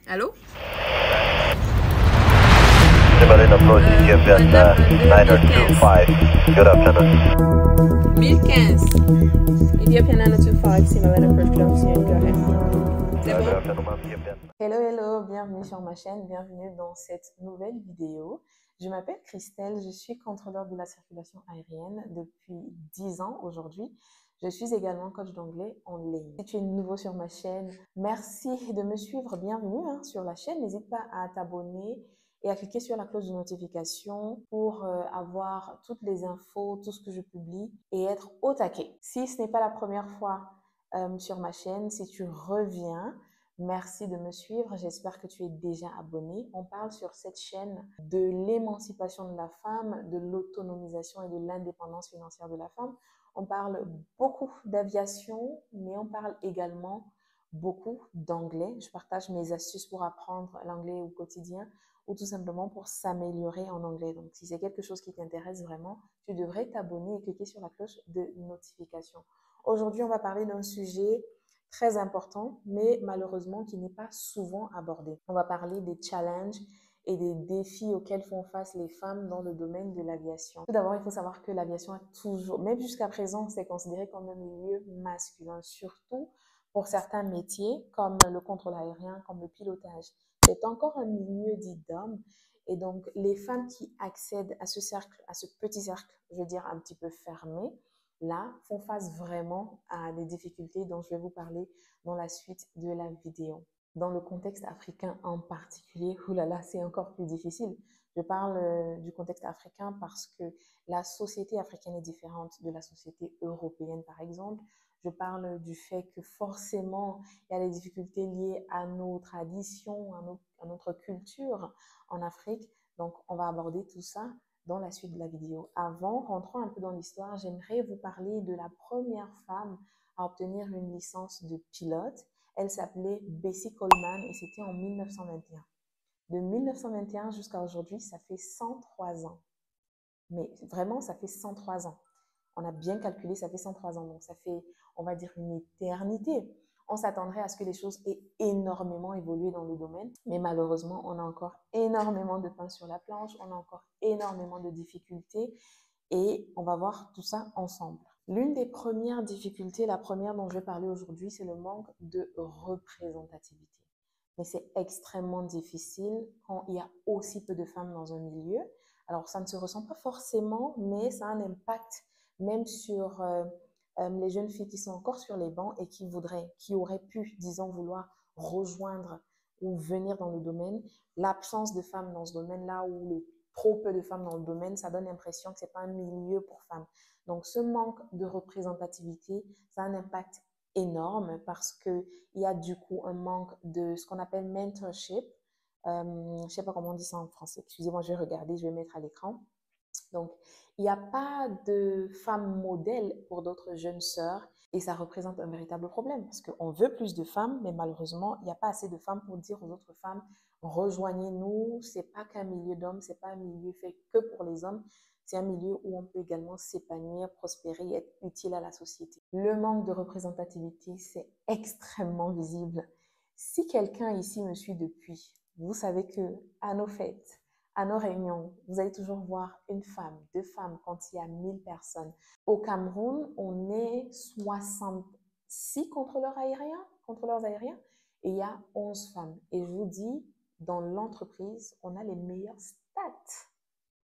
Allô? Berlin approach Ethiopian 9025. Good afternoon. 1015. Ethiopian 925, Simavin approach Cloud, go ahead. C'est Good bon? afternoon, ma'am. Ethiopian. Hello, bienvenue sur ma chaîne, bienvenue dans cette nouvelle vidéo. Je m'appelle Christelle, je suis contrôleur de la circulation aérienne depuis 10 ans aujourd'hui. Je suis également coach d'anglais en ligne. Si tu es nouveau sur ma chaîne, merci de me suivre, bienvenue sur la chaîne. N'hésite pas à t'abonner et à cliquer sur la cloche de notification pour avoir toutes les infos, tout ce que je publie et être au taquet. Si ce n'est pas la première fois sur ma chaîne, si tu reviens, merci de me suivre, j'espère que tu es déjà abonné. On parle sur cette chaîne de l'émancipation de la femme, de l'autonomisation et de l'indépendance financière de la femme. On parle beaucoup d'aviation, mais on parle également beaucoup d'anglais. Je partage mes astuces pour apprendre l'anglais au quotidien ou tout simplement pour s'améliorer en anglais. Donc, si c'est quelque chose qui t'intéresse vraiment, tu devrais t'abonner et cliquer sur la cloche de notification. Aujourd'hui, on va parler d'un sujet très important, mais malheureusement qui n'est pas souvent abordé. On va parler des challenges et des défis auxquels font face les femmes dans le domaine de l'aviation. Tout d'abord, il faut savoir que l'aviation a toujours, même jusqu'à présent, c'est considéré comme un milieu masculin, surtout pour certains métiers comme le contrôle aérien, comme le pilotage. C'est encore un milieu dit d'hommes. Et donc, les femmes qui accèdent à ce cercle, à ce petit cercle, je veux dire un petit peu fermé, là, font face vraiment à des difficultés dont je vais vous parler dans la suite de la vidéo. Dans le contexte africain en particulier, oulala, c'est encore plus difficile. Je parle du contexte africain parce que la société africaine est différente de la société européenne, par exemple. Je parle du fait que forcément, il y a des difficultés liées à nos traditions, à notre culture en Afrique. Donc, on va aborder tout ça dans la suite de la vidéo. Avant, rentrons un peu dans l'histoire, j'aimerais vous parler de la première femme à obtenir une licence de pilote. Elle s'appelait Bessie Coleman et c'était en 1921. De 1921 jusqu'à aujourd'hui, ça fait 103 ans. Mais vraiment, ça fait 103 ans. On a bien calculé, ça fait 103 ans. Donc, ça fait, on va dire, une éternité. On s'attendrait à ce que les choses aient énormément évolué dans le domaine. Mais malheureusement, on a encore énormément de pain sur la planche. On a encore énormément de difficultés. Et on va voir tout ça ensemble. L'une des premières difficultés, la première dont je vais parler aujourd'hui, c'est le manque de représentativité. Mais c'est extrêmement difficile quand il y a aussi peu de femmes dans un milieu. Alors, ça ne se ressent pas forcément, mais ça a un impact même sur les jeunes filles qui sont encore sur les bancs et qui auraient pu, disons, vouloir rejoindre ou venir dans le domaine. L'absence de femmes dans ce domaine-là ou le trop peu de femmes dans le domaine, ça donne l'impression que ce n'est pas un milieu pour femmes. Donc, ce manque de représentativité, ça a un impact énorme parce qu'il y a du coup un manque de ce qu'on appelle mentorship. Je ne sais pas comment on dit ça en français. Excusez-moi, je vais regarder, je vais mettre à l'écran. Donc, il n'y a pas de femmes modèles pour d'autres jeunes sœurs et ça représente un véritable problème parce qu'on veut plus de femmes, mais malheureusement, il n'y a pas assez de femmes pour dire aux autres femmes rejoignez-nous. Ce n'est pas qu'un milieu d'hommes, ce n'est pas un milieu fait que pour les hommes. C'est un milieu où on peut également s'épanouir, prospérer et être utile à la société. Le manque de représentativité, c'est extrêmement visible. Si quelqu'un ici me suit depuis, vous savez que à nos fêtes, à nos réunions, vous allez toujours voir une femme, deux femmes quand il y a 1000 personnes. Au Cameroun, on est 66 contrôleurs aériens et il y a 11 femmes. Et je vous dis, dans l'entreprise, on a les meilleurs stats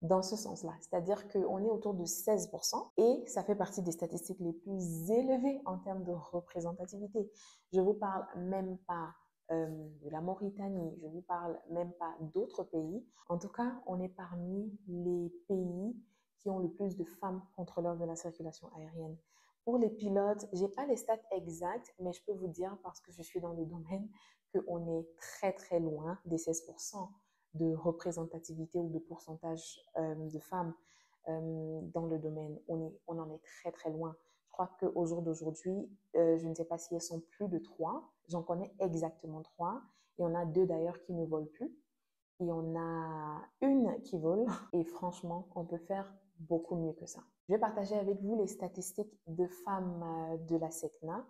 dans ce sens-là. C'est-à-dire qu'on est autour de 16% et ça fait partie des statistiques les plus élevées en termes de représentativité. Je ne vous parle même pas de la Mauritanie, je ne vous parle même pas d'autres pays. En tout cas, on est parmi les pays qui ont le plus de femmes contrôleurs de la circulation aérienne. Pour les pilotes, je n'ai pas les stats exacts, mais je peux vous dire, parce que je suis dans le domaine, qu'on est très très loin des 16% de représentativité ou de pourcentage de femmes dans le domaine. On en est très très loin. Je crois qu'au jour d'aujourd'hui, je ne sais pas si elles sont plus de 3. J'en connais exactement 3. Il y en a 2 d'ailleurs qui ne volent plus. Il y en a une qui vole. Et franchement, on peut faire beaucoup mieux que ça. Je vais partager avec vous les statistiques de femmes de la SECNA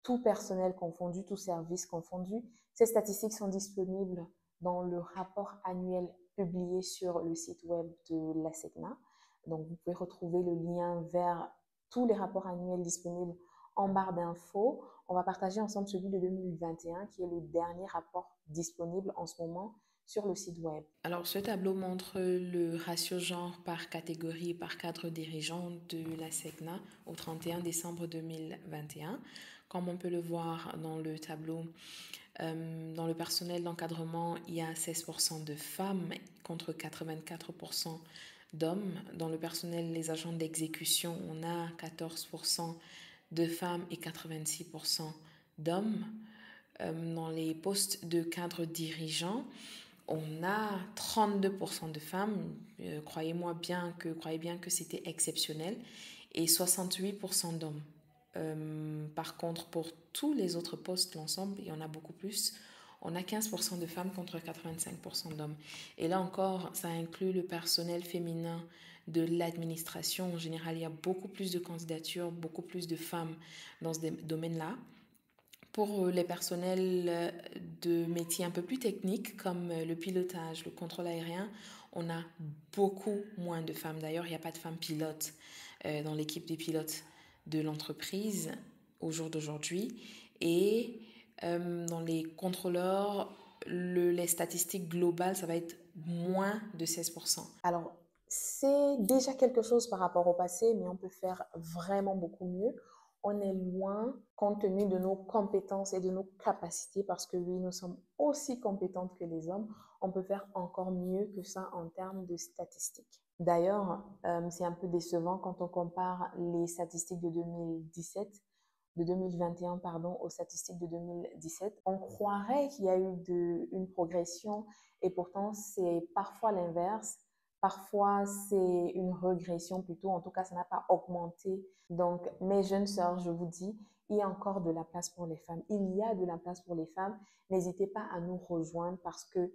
tout personnel confondu, tout service confondu. Ces statistiques sont disponibles dans le rapport annuel publié sur le site web de la SECNA. Donc, vous pouvez retrouver le lien vers tous les rapports annuels disponibles en barre d'infos. On va partager ensemble celui de 2021, qui est le dernier rapport disponible en ce moment sur le site web. Alors, ce tableau montre le ratio genre par catégorie et par cadre dirigeant de la SECNA au 31 décembre 2021. Comme on peut le voir dans le tableau, dans le personnel d'encadrement, il y a 16% de femmes contre 84% d'hommes. Dans le personnel, les agents d'exécution, on a 14% de femmes et 86% d'hommes. Dans les postes de cadre dirigeant, on a 32% de femmes. Croyez bien que c'était exceptionnel, et 68% d'hommes. Par contre, pour tous les autres postes, l'ensemble, il y en a beaucoup plus. On a 15% de femmes contre 85% d'hommes. Et là encore, ça inclut le personnel féminin de l'administration. En général, il y a beaucoup plus de candidatures, beaucoup plus de femmes dans ce domaine-là. Pour les personnels de métiers un peu plus techniques, comme le pilotage, le contrôle aérien, on a beaucoup moins de femmes. D'ailleurs, il n'y a pas de femmes pilotes dans l'équipe des pilotes de l'entreprise au jour d'aujourd'hui. Et dans les contrôleurs, les statistiques globales, ça va être moins de 16%. Alors, c'est déjà quelque chose par rapport au passé, mais on peut faire vraiment beaucoup mieux. On est loin compte tenu de nos compétences et de nos capacités, parce que oui, nous sommes aussi compétentes que les hommes. On peut faire encore mieux que ça en termes de statistiques. D'ailleurs, c'est un peu décevant quand on compare les statistiques de 2021 aux statistiques de 2017. On croirait qu'il y a eu une progression, et pourtant c'est parfois l'inverse. Parfois, c'est une régression plutôt. En tout cas, ça n'a pas augmenté. Donc, mes jeunes sœurs, je vous dis, il y a encore de la place pour les femmes. Il y a de la place pour les femmes. N'hésitez pas à nous rejoindre, parce que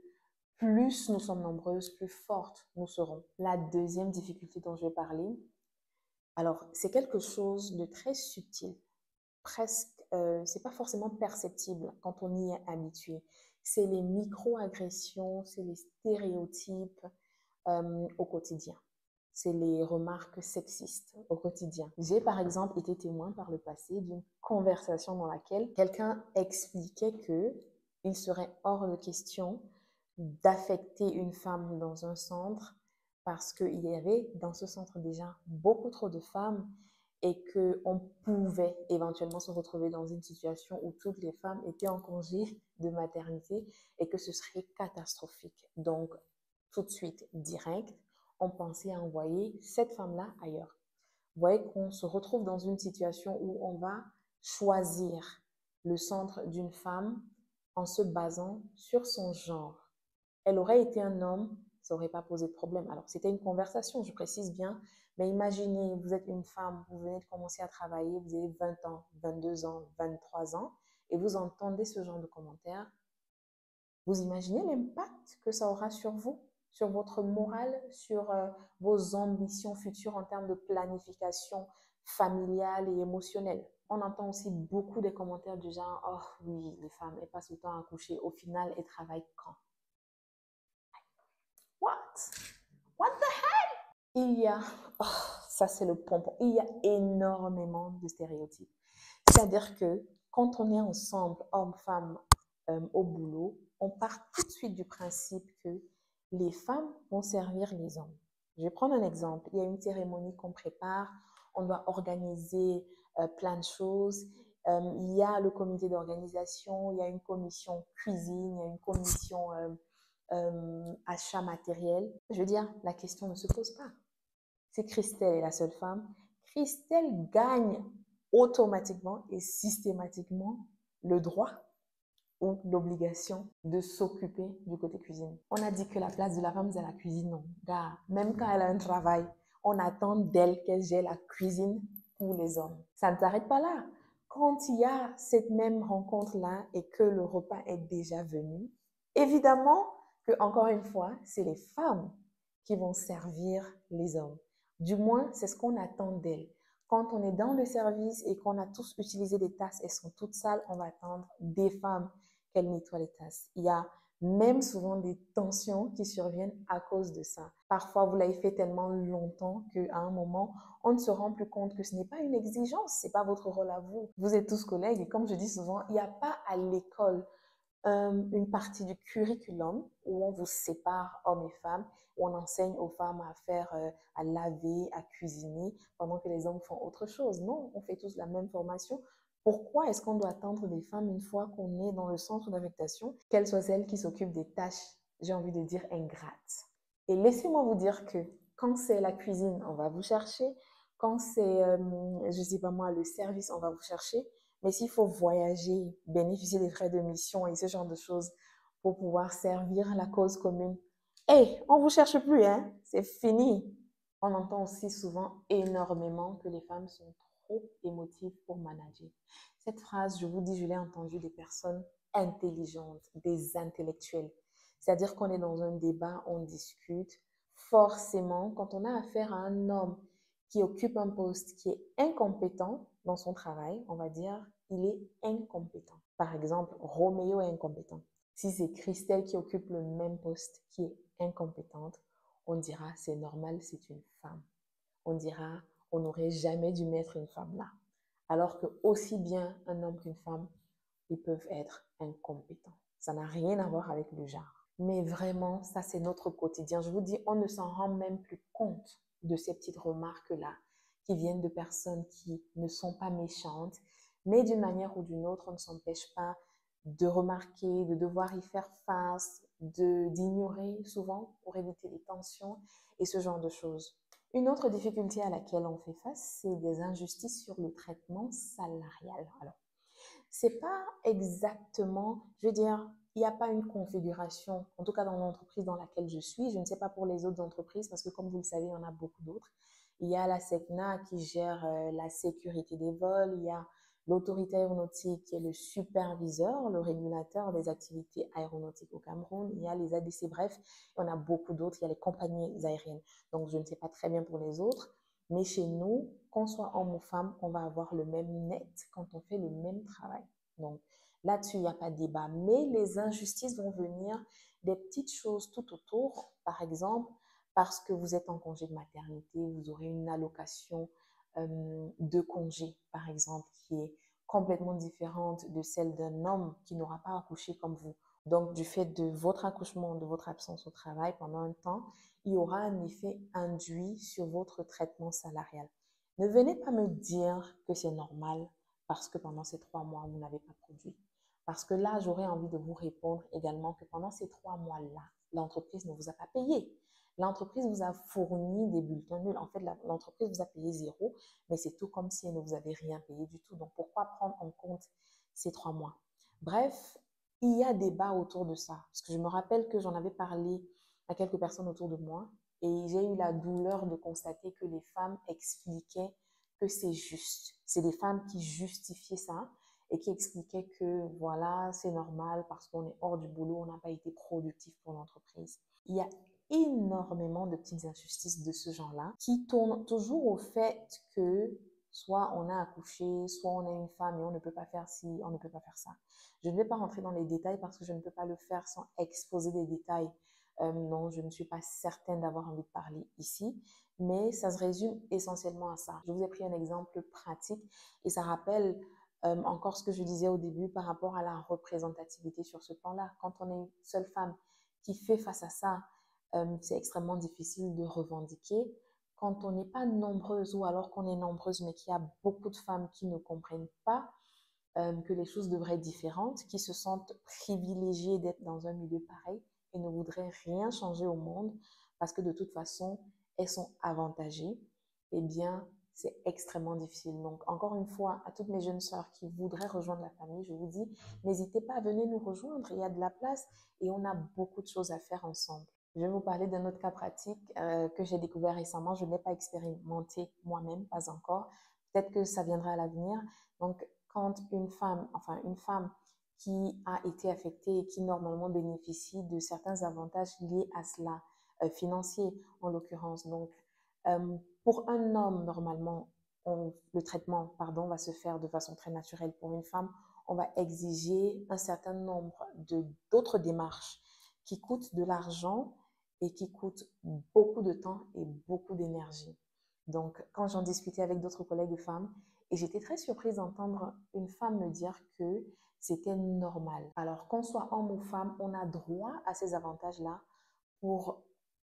plus nous sommes nombreuses, plus fortes nous serons. La deuxième difficulté dont je vais parler, alors, c'est quelque chose de très subtil. Presque, c'est pas forcément perceptible quand on y est habitué. C'est les micro-agressions, c'est les stéréotypes au quotidien. C'est les remarques sexistes au quotidien. J'ai par exemple été témoin par le passé d'une conversation dans laquelle quelqu'un expliquait qu'il serait hors de question d'affecter une femme dans un centre, parce qu'il y avait dans ce centre déjà beaucoup trop de femmes, et qu'on pouvait éventuellement se retrouver dans une situation où toutes les femmes étaient en congé de maternité et que ce serait catastrophique. Donc, tout de suite, direct, on pensait à envoyer cette femme-là ailleurs. Vous voyez qu'on se retrouve dans une situation où on va choisir le centre d'une femme en se basant sur son genre. Elle aurait été un homme, ça n'aurait pas posé de problème. Alors, c'était une conversation, je précise bien, mais imaginez, vous êtes une femme, vous venez de commencer à travailler, vous avez 20 ans, 22 ans, 23 ans, et vous entendez ce genre de commentaires. Vous imaginez l'impact que ça aura sur vous, sur votre morale, sur vos ambitions futures en termes de planification familiale et émotionnelle. On entend aussi beaucoup des commentaires du genre « Oh oui, les femmes, elles passent le temps à coucher. Au final, elles travaillent quand ?» What the hell? Il y a, ça c'est le pompon, il y a énormément de stéréotypes. C'est-à-dire que quand on est ensemble, hommes-femmes, au boulot, on part tout de suite du principe que les femmes vont servir les hommes. Je vais prendre un exemple. Il y a une cérémonie qu'on prépare, on doit organiser plein de choses. Il y a le comité d'organisation, il y a une commission cuisine, il y a une commission achat matériel. Je veux dire, la question ne se pose pas. Si Christelle est la seule femme, Christelle gagne automatiquement et systématiquement le droit ou l'obligation de s'occuper du côté cuisine. On a dit que la place de la femme, c'est la cuisine. Non, gars, même quand elle a un travail, on attend d'elle qu'elle gère la cuisine pour les hommes. Ça ne s'arrête pas là. Quand il y a cette même rencontre-là et que le repas est déjà venu, évidemment que, encore une fois, c'est les femmes qui vont servir les hommes. Du moins, c'est ce qu'on attend d'elles. Quand on est dans le service et qu'on a tous utilisé des tasses, elles sont toutes sales, on va attendre des femmes qu'elles nettoient les tasses. Il y a même souvent des tensions qui surviennent à cause de ça. Parfois, vous l'avez fait tellement longtemps qu'à un moment, on ne se rend plus compte que ce n'est pas une exigence, ce n'est pas votre rôle à vous. Vous êtes tous collègues et comme je dis souvent, il n'y a pas à l'école une partie du curriculum où on vous sépare hommes et femmes, où on enseigne aux femmes à faire, à laver, à cuisiner, pendant que les hommes font autre chose. Non, on fait tous la même formation. Pourquoi est-ce qu'on doit attendre des femmes une fois qu'on est dans le centre d'affectation, qu'elles soient celles qui s'occupent des tâches, j'ai envie de dire, ingrates? Et laissez-moi vous dire que quand c'est la cuisine, on va vous chercher. Quand c'est, je ne sais pas moi, le service, on va vous chercher. Mais s'il faut voyager, bénéficier des frais de mission et ce genre de choses pour pouvoir servir la cause commune, hey, on ne vous cherche plus, hein? C'est fini. On entend aussi souvent énormément que les femmes sont trop émotives pour manager. Cette phrase, je vous dis, je l'ai entendue des personnes intelligentes, des intellectuels. C'est-à-dire qu'on est dans un débat, on discute. Forcément, quand on a affaire à un homme qui occupe un poste qui est incompétent dans son travail, on va dire, il est incompétent. Par exemple, Roméo est incompétent. Si c'est Christelle qui occupe le même poste qui est incompétente, on dira c'est normal, c'est une femme. On dira on n'aurait jamais dû mettre une femme là. Alors que aussi bien un homme qu'une femme, ils peuvent être incompétents. Ça n'a rien à voir avec le genre. Mais vraiment, ça c'est notre quotidien. Je vous dis, on ne s'en rend même plus compte de ces petites remarques-là qui viennent de personnes qui ne sont pas méchantes, mais d'une manière ou d'une autre, on ne s'empêche pas de remarquer, de devoir y faire face, d'ignorer souvent pour éviter les tensions et ce genre de choses. Une autre difficulté à laquelle on fait face, c'est des injustices sur le traitement salarial. Alors, c'est pas exactement, je veux dire, il n'y a pas une configuration, en tout cas dans l'entreprise dans laquelle je suis, je ne sais pas pour les autres entreprises, parce que comme vous le savez, il y en a beaucoup d'autres. Il y a la SECNA qui gère la sécurité des vols, il y a l'autorité aéronautique qui est le superviseur, le régulateur des activités aéronautiques au Cameroun, il y a les ADC, bref, il y en a beaucoup d'autres, il y a les compagnies aériennes. Donc, je ne sais pas très bien pour les autres, mais chez nous, qu'on soit homme ou femme, on va avoir le même net quand on fait le même travail. Donc, là-dessus, il n'y a pas de débat. Mais les injustices vont venir des petites choses tout autour. Par exemple, parce que vous êtes en congé de maternité, vous aurez une allocation de congé, par exemple, qui est complètement différente de celle d'un homme qui n'aura pas accouché comme vous. Donc, du fait de votre accouchement, de votre absence au travail pendant un temps, il y aura un effet induit sur votre traitement salarial. Ne venez pas me dire que c'est normal parce que pendant ces 3 mois, vous n'avez pas produit. Parce que là, j'aurais envie de vous répondre également que pendant ces 3 mois-là, l'entreprise ne vous a pas payé. L'entreprise vous a fourni des bulletins nuls. En fait, l'entreprise vous a payé zéro, mais c'est tout comme si elle ne vous avait rien payé du tout. Donc, pourquoi prendre en compte ces 3 mois? Bref, il y a débat autour de ça. Parce que je me rappelle que j'en avais parlé à quelques personnes autour de moi et j'ai eu la douleur de constater que les femmes expliquaient que c'est juste. C'est des femmes qui justifiaient ça et qui expliquaient que voilà, c'est normal parce qu'on est hors du boulot, on n'a pas été productif pour l'entreprise. Il y a énormément de petites injustices de ce genre-là qui tournent toujours au fait que soit on a accouché, soit on est une femme et on ne peut pas faire ci, on ne peut pas faire ça. Je ne vais pas rentrer dans les détails parce que je ne peux pas le faire sans exposer des détails. Non, je ne suis pas certaine d'avoir envie de parler ici, mais ça se résume essentiellement à ça. Je vous ai pris un exemple pratique et ça rappelle encore ce que je disais au début par rapport à la représentativité sur ce plan-là. Quand on est une seule femme qui fait face à ça, c'est extrêmement difficile de revendiquer. Quand on n'est pas nombreuse ou alors qu'on est nombreuse mais qu'il y a beaucoup de femmes qui ne comprennent pas que les choses devraient être différentes, qui se sentent privilégiées d'être dans un milieu pareil et ne voudraient rien changer au monde parce que de toute façon, elles sont avantagées, eh bien, c'est extrêmement difficile. Donc, encore une fois, à toutes mes jeunes sœurs qui voudraient rejoindre la famille, je vous dis, n'hésitez pas à venir nous rejoindre. Il y a de la place et on a beaucoup de choses à faire ensemble. Je vais vous parler d'un autre cas pratique que j'ai découvert récemment. Je ne l'ai pas expérimenté moi-même, pas encore. Peut-être que ça viendra à l'avenir. Donc, quand une femme qui a été affectée et qui normalement bénéficie de certains avantages liés à cela, financiers en l'occurrence. Donc, pour un homme, normalement, le traitement, pardon, va se faire de façon très naturelle. Pour une femme, on va exiger un certain nombre d'autres démarches qui coûtent de l'argent et qui coûtent beaucoup de temps et beaucoup d'énergie. Donc, quand j'en discutais avec d'autres collègues femmes, et j'étais très surprise d'entendre une femme me dire que c'était normal. Alors, qu'on soit homme ou femme, on a droit à ces avantages-là pour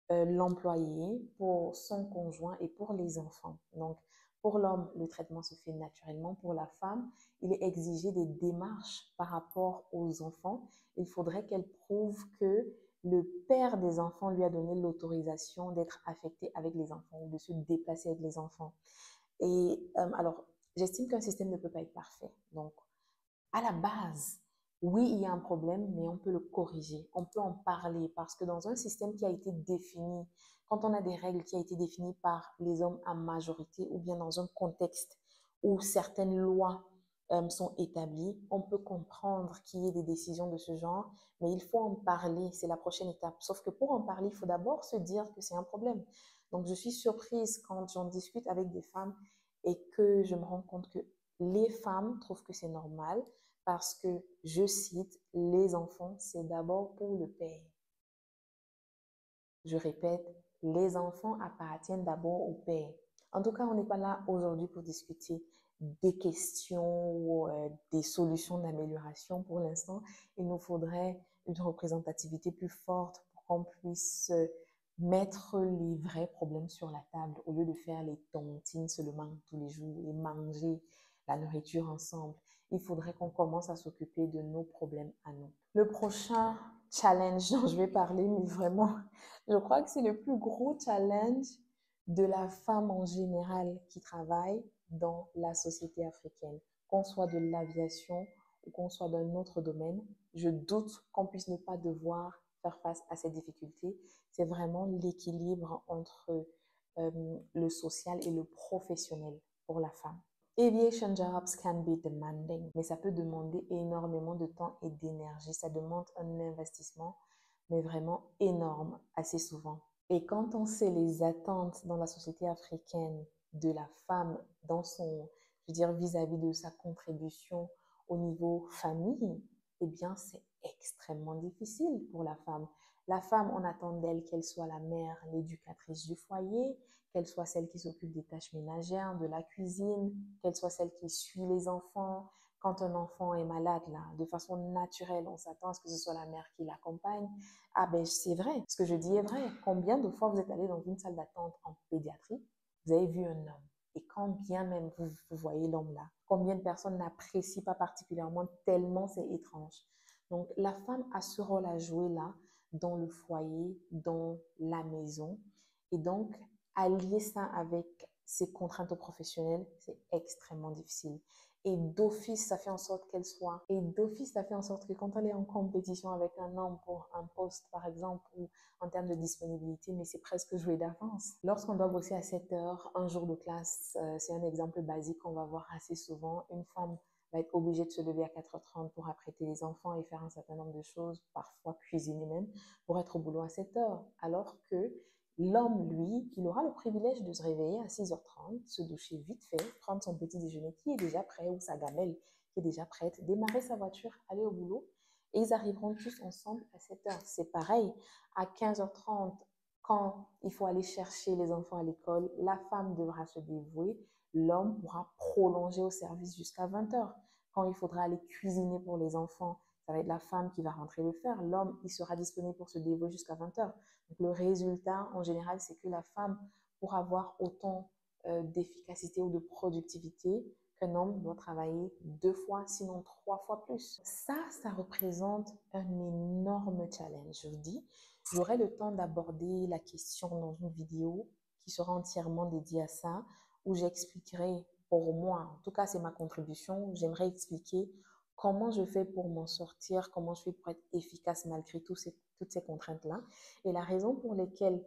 l'employé, pour son conjoint et pour les enfants. Donc, pour l'homme, le traitement se fait naturellement. Pour la femme, il est exigé des démarches par rapport aux enfants. Il faudrait qu'elle prouve que le père des enfants lui a donné l'autorisation d'être affecté avec les enfants ou de se déplacer avec les enfants. Et alors, j'estime qu'un système ne peut pas être parfait. Donc, à la base, oui, il y a un problème, mais on peut le corriger, on peut en parler parce que dans un système qui a été défini, quand on a des règles qui ont été définies par les hommes en majorité ou bien dans un contexte où certaines lois sont établies, on peut comprendre qu'il y ait des décisions de ce genre, mais il faut en parler, c'est la prochaine étape. Sauf que pour en parler, il faut d'abord se dire que c'est un problème. Donc, je suis surprise quand j'en discute avec des femmes et que je me rends compte que les femmes trouvent que c'est normal parce que, je cite, les enfants, c'est d'abord pour le père. Je répète, les enfants appartiennent d'abord au père. En tout cas, on n'est pas là aujourd'hui pour discuter des questions ou des solutions d'amélioration. Pour l'instant, il nous faudrait une représentativité plus forte pour qu'on puisse mettre les vrais problèmes sur la table au lieu de faire les tontines seulement tous les jours et manger la nourriture ensemble. Il faudrait qu'on commence à s'occuper de nos problèmes à nous. Le prochain challenge dont je vais parler, mais vraiment, je crois que c'est le plus gros challenge de la femme en général qui travaille dans la société africaine, qu'on soit de l'aviation ou qu'on soit d'un autre domaine. Je doute qu'on puisse ne pas devoir faire face à ces difficultés. C'est vraiment l'équilibre entre le social et le professionnel pour la femme. Aviation jobs can be demanding, mais ça peut demander énormément de temps et d'énergie. Ça demande un investissement, mais vraiment énorme, assez souvent. Et quand on sait les attentes dans la société africaine de la femme dans son, je veux dire, vis-à-vis de sa contribution au niveau famille, eh bien, c'est extrêmement difficile pour la femme. La femme, on attend d'elle qu'elle soit la mère, l'éducatrice du foyer, qu'elle soit celle qui s'occupe des tâches ménagères, de la cuisine, qu'elle soit celle qui suit les enfants. Quand un enfant est malade, là, de façon naturelle, on s'attend à ce que ce soit la mère qui l'accompagne. Ah ben, c'est vrai, ce que je dis est vrai. Combien de fois vous êtes allé dans une salle d'attente en pédiatrie, vous avez vu un homme, et quand bien même vous voyez l'homme là, combien de personnes n'apprécient pas particulièrement tellement c'est étrange. Donc, la femme a ce rôle à jouer là, dans le foyer, dans la maison. Et donc, allier ça avec ses contraintes professionnelles, c'est extrêmement difficile. Et d'office, ça fait en sorte qu'elle soit. Et d'office, ça fait en sorte que quand elle est en compétition avec un homme pour un poste, par exemple, ou en termes de disponibilité, mais c'est presque joué d'avance. Lorsqu'on doit bosser à 7 heures, un jour de classe, c'est un exemple basique qu'on va voir assez souvent. Une femme va être obligée de se lever à 4h30 pour apprêter les enfants et faire un certain nombre de choses, parfois cuisiner même, pour être au boulot à 7 heures. Alors que l'homme, lui, il aura le privilège de se réveiller à 6h30, se doucher vite fait, prendre son petit déjeuner qui est déjà prêt ou sa gamelle qui est déjà prête, démarrer sa voiture, aller au boulot et ils arriveront tous ensemble à 7h. C'est pareil, à 15h30, quand il faut aller chercher les enfants à l'école, la femme devra se dévouer, l'homme pourra prolonger au service jusqu'à 20h. Quand il faudra aller cuisiner pour les enfants, ça va être la femme qui va rentrer le faire. L'homme, il sera disponible pour se dévouer jusqu'à 20h. Donc, le résultat, en général, c'est que la femme, pour avoir autant d'efficacité ou de productivité qu'un homme, doit travailler 2 fois, sinon 3 fois plus. Ça représente un énorme challenge, je vous dis. J'aurai le temps d'aborder la question dans une vidéo qui sera entièrement dédiée à ça, où j'expliquerai pour moi, en tout cas c'est ma contribution, j'aimerais expliquer comment je fais pour m'en sortir, comment je fais pour être efficace malgré toutes ces contraintes-là. Et la raison pour laquelle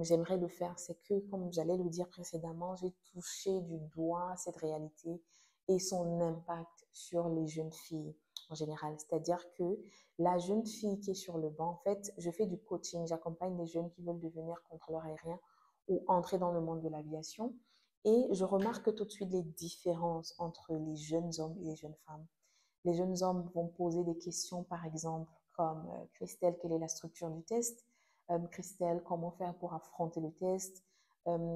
j'aimerais le faire, c'est que, comme j'allais le dire précédemment, j'ai touché du doigt cette réalité et son impact sur les jeunes filles en général. C'est-à-dire que la jeune fille qui est sur le banc, en fait, je fais du coaching, j'accompagne des jeunes qui veulent devenir contrôleurs aériens ou entrer dans le monde de l'aviation. Et je remarque tout de suite les différences entre les jeunes hommes et les jeunes femmes. Les jeunes hommes vont poser des questions, par exemple, comme Christelle, quelle est la structure du test? Christelle, comment faire pour affronter le test?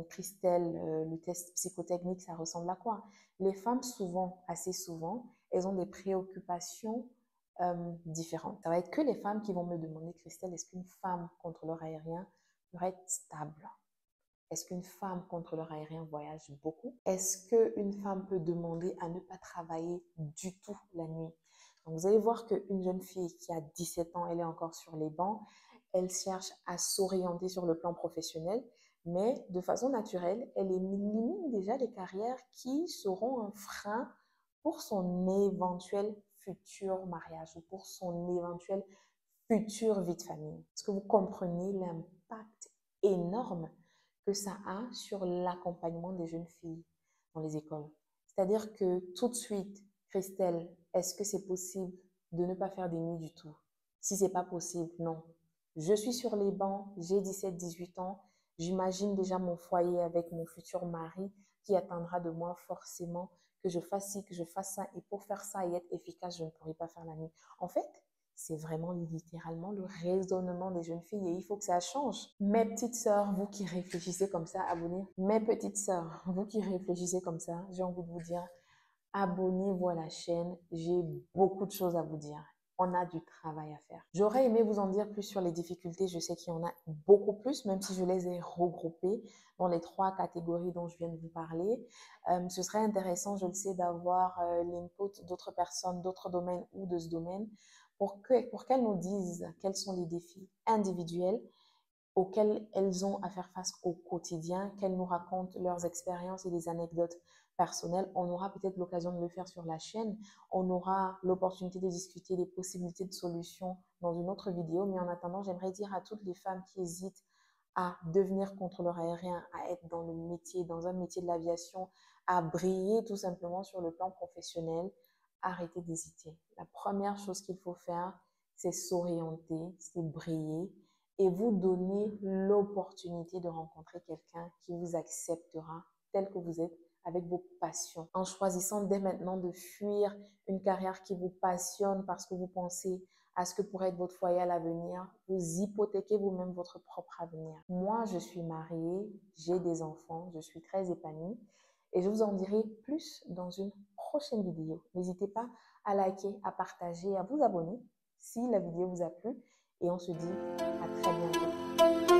Christelle, le test psychotechnique, ça ressemble à quoi? Les femmes, souvent, assez souvent, elles ont des préoccupations différentes. Ça va être que les femmes qui vont me demander, Christelle, est-ce qu'une femme contrôleur aérien pourrait être stable? Est-ce qu'une femme contrôleur aérien voyage beaucoup? Est-ce qu'une femme peut demander à ne pas travailler du tout la nuit? Donc, vous allez voir qu'une jeune fille qui a 17 ans, elle est encore sur les bancs, elle cherche à s'orienter sur le plan professionnel, mais de façon naturelle, elle élimine déjà les carrières qui seront un frein pour son éventuel futur mariage ou pour son éventuelle future vie de famille. Est-ce que vous comprenez l'impact énorme que ça a sur l'accompagnement des jeunes filles dans les écoles? C'est-à-dire que tout de suite, Christelle, est-ce que c'est possible de ne pas faire des nuits du tout? Si c'est pas possible, non. Je suis sur les bancs, j'ai 17-18 ans, j'imagine déjà mon foyer avec mon futur mari qui attendra de moi forcément que je fasse ci, que je fasse ça. Et pour faire ça et être efficace, je ne pourrai pas faire la nuit. En fait, c'est vraiment littéralement le raisonnement des jeunes filles et il faut que ça change. Mes petites sœurs, vous qui réfléchissez comme ça, abonnez. Mes petites sœurs, vous qui réfléchissez comme ça, j'ai envie de vous dire, abonnez-vous à la chaîne. J'ai beaucoup de choses à vous dire. On a du travail à faire. J'aurais aimé vous en dire plus sur les difficultés. Je sais qu'il y en a beaucoup plus, même si je les ai regroupées dans les 3 catégories dont je viens de vous parler. Ce serait intéressant, je le sais, d'avoir l'input d'autres personnes, d'autres domaines ou de ce domaine pour qu'elles nous disent quels sont les défis individuels auxquels elles ont à faire face au quotidien, qu'elles nous racontent leurs expériences et des anecdotes personnelles. On aura peut-être l'occasion de le faire sur la chaîne. On aura l'opportunité de discuter des possibilités de solutions dans une autre vidéo. Mais en attendant, j'aimerais dire à toutes les femmes qui hésitent à devenir contrôleur aérien, à être dans le métier, dans un métier de l'aviation, à briller tout simplement sur le plan professionnel, arrêtez d'hésiter. La première chose qu'il faut faire, c'est s'orienter, c'est briller et vous donner l'opportunité de rencontrer quelqu'un qui vous acceptera tel que vous êtes avec vos passions. En choisissant dès maintenant de fuir une carrière qui vous passionne parce que vous pensez à ce que pourrait être votre foyer à l'avenir, vous hypothéquez vous-même votre propre avenir. Moi, je suis mariée, j'ai des enfants, je suis très épanouie et je vous en dirai plus dans une prochaine vidéo. N'hésitez pas à liker, à partager, à vous abonner si la vidéo vous a plu et on se dit à très bientôt.